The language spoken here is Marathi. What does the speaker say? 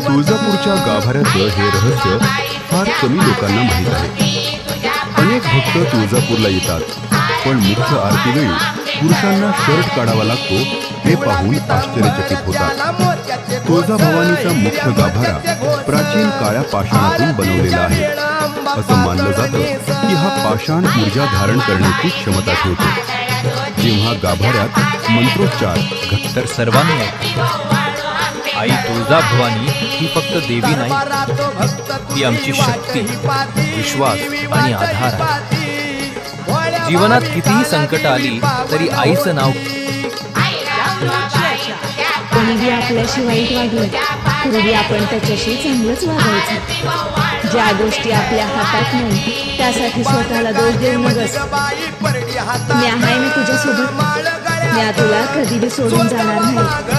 तुळजापूरच्या गाभाऱ्याचं हे रहस्य फार कमी लोकांना माहीत आहे. अनेक भक्त तुळजापूरला येतात, पण मुख्य आरतीवेळी पुरुषांना शर्ट काढावा लागतो हे पाहून आश्चर्यचकित होतात. तुळजाभवानीचा मुख्य गाभारा प्राचीन काळ्या पाषाणातून बनवलेला आहे. असं मानलं जातं की हा पाषाण ऊर्जा धारण करण्याची क्षमता ठेवतो. जेव्हा गाभाऱ्यात मंत्रोच्चार तर सर्वांनी आई तुळजाभवानी ही फक्त देवी नाही, ती आमची शक्ती, विश्वास आणि आधार आहे. जीवनात कितीही संकट आली तरी आईचं नाव कोणीही आपल्याशी वाईट वागलं तरी आपण त्याच्याशी चांगलंच वागायचं. ज्या गोष्टी आपल्या हातात नाही त्यासाठी स्वतःला दोष देऊ नकोस. मी आहे ना तुझ्यासोबत. मी तुला कधी बी सोडून जाणार नाही.